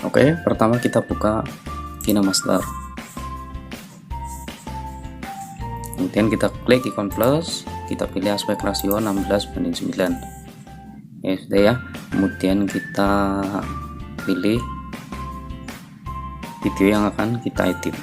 Oke, pertama kita buka KineMaster, kemudian kita klik ikon plus, kita pilih aspek rasio 16:9. Ya sudah ya, kemudian kita pilih video yang akan kita edit.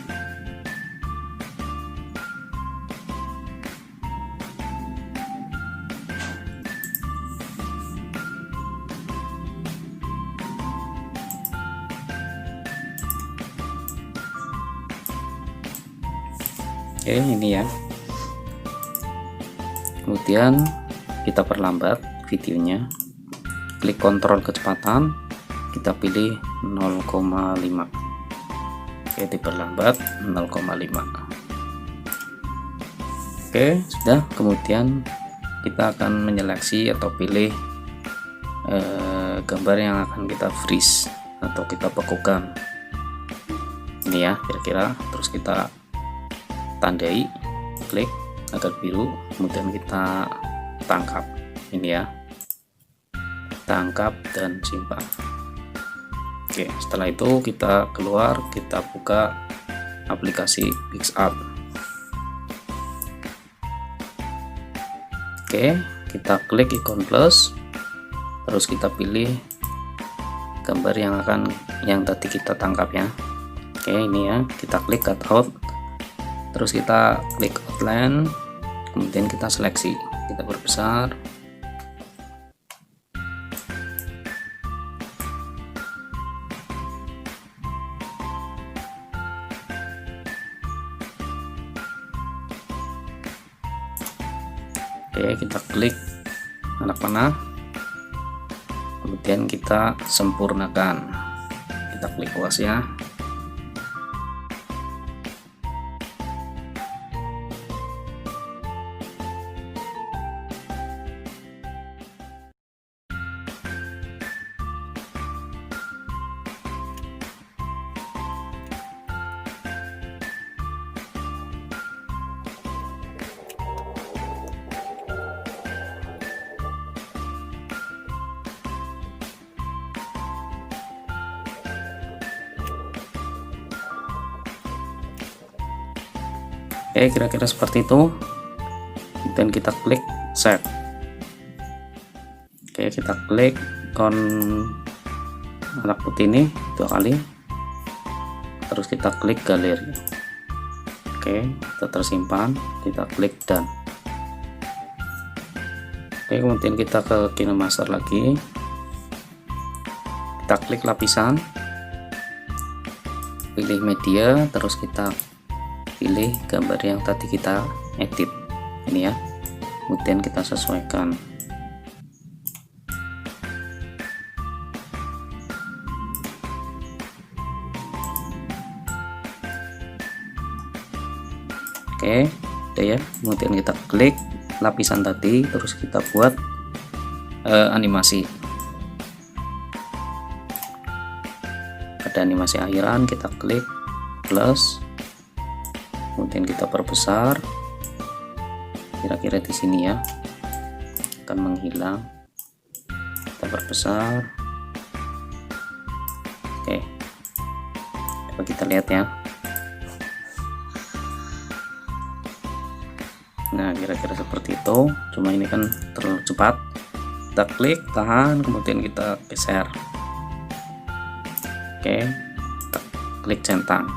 Oke, ini ya. Kemudian kita perlambat videonya, klik kontrol kecepatan, kita pilih 0,5. Oke, diperlambat 0,5. Oke, sudah. Kemudian kita akan menyeleksi atau pilih gambar yang akan kita freeze atau kita bekukan. Ini ya, kira-kira. Terus kita tandai, klik agak biru, kemudian kita tangkap. Ini ya, tangkap dan simpan. Oke, setelah itu kita keluar, kita buka aplikasi PixArt. Oke, kita klik ikon plus, terus kita pilih gambar yang tadi kita tangkap ya. Oke, ini ya, kita klik cutout, terus kita klik outline, kemudian kita seleksi, kita perbesar. Oke, kita klik anak panah, kemudian kita sempurnakan, kita klik luas ya. Oke, kira-kira seperti itu. Dan kita klik save. Oke, kita klik ikon anak putih ini 2 kali, terus kita klik galeri. Oke, kita tersimpan, kita klik done. Oke, kemudian kita ke KineMaster lagi, kita klik lapisan, pilih media, terus kita pilih gambar yang tadi kita edit ini ya, kemudian kita sesuaikan. Oke, udah ya. Kemudian kita klik lapisan tadi, terus kita buat animasi. Ada animasi akhiran, kita klik plus, kemudian kita perbesar, kira-kira di sini ya, akan menghilang. Kita perbesar. Oke, coba kita lihat ya. Nah, kira-kira seperti itu, cuma ini kan terlalu cepat. Kita klik, tahan, kemudian kita geser. Oke, kita klik centang.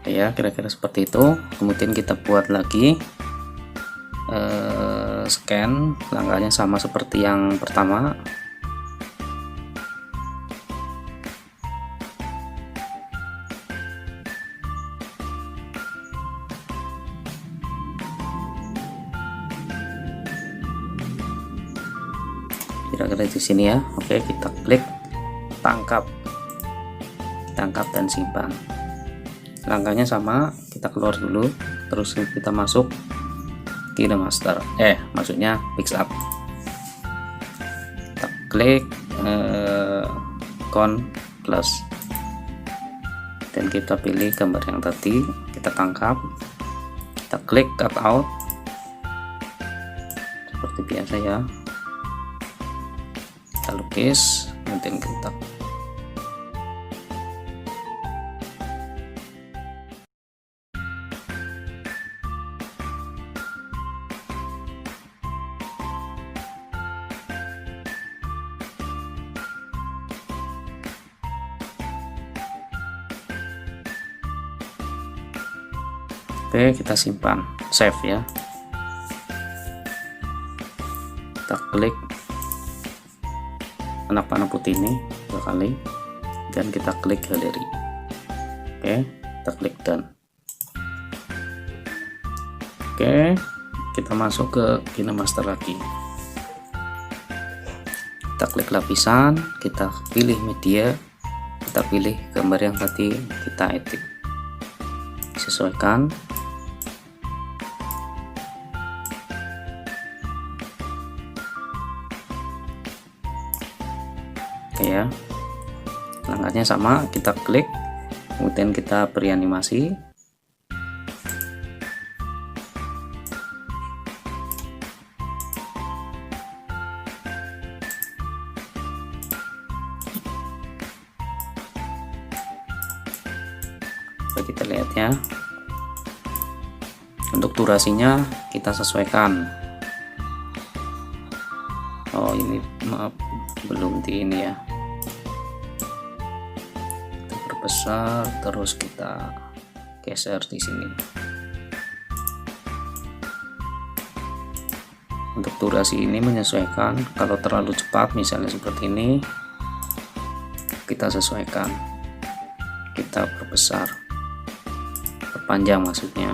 Ya, kira-kira seperti itu. Kemudian kita buat lagi scan, langkahnya sama seperti yang pertama. Kira-kira di sini ya. Oke, kita klik tangkap dan simpan. Langkahnya sama, kita keluar dulu, terus kita masuk KineMaster, maksudnya PixArt. Kita klik ikon plus, dan kita pilih gambar yang tadi kita tangkap, kita klik cutout, saya, kita lukis, kemudian kita kita simpan, save ya. Kita klik anak panah putih ini 2 kali dan kita klik galeri. Kita klik done. Kita masuk ke KineMaster lagi. Kita klik lapisan, kita pilih media, kita pilih gambar yang tadi kita edit, sesuaikan. Ya, langkahnya sama, kita klik, kemudian kita beri animasi. Kita lihat ya, untuk durasinya kita sesuaikan. Oh ini maaf, belum di ini ya, kita perbesar, terus kita geser di sini. Untuk durasi ini menyesuaikan, kalau terlalu cepat misalnya seperti ini, kita sesuaikan, kita perbesar, perpanjang maksudnya.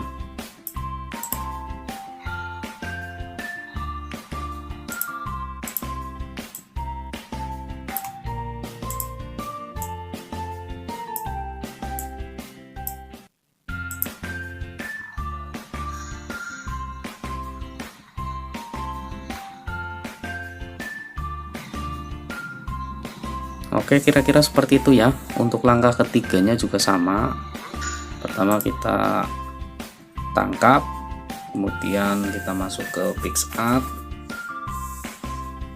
Oke, kira-kira seperti itu ya. Untuk langkah ketiganya juga sama. Pertama kita tangkap, kemudian kita masuk ke PicsArt,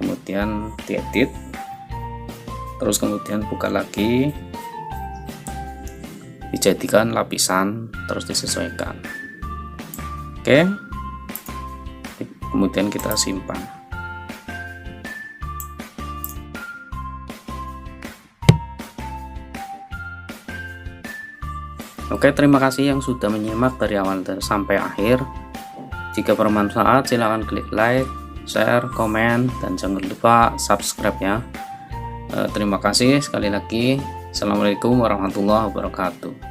kemudian diedit, terus kemudian buka lagi, dijadikan lapisan, terus disesuaikan. Oke, kemudian kita simpan. Oke, terima kasih yang sudah menyimak dari awal sampai akhir. Jika bermanfaat, silahkan klik like, share, komen, dan jangan lupa subscribe ya. Terima kasih sekali lagi. Assalamualaikum warahmatullahi wabarakatuh.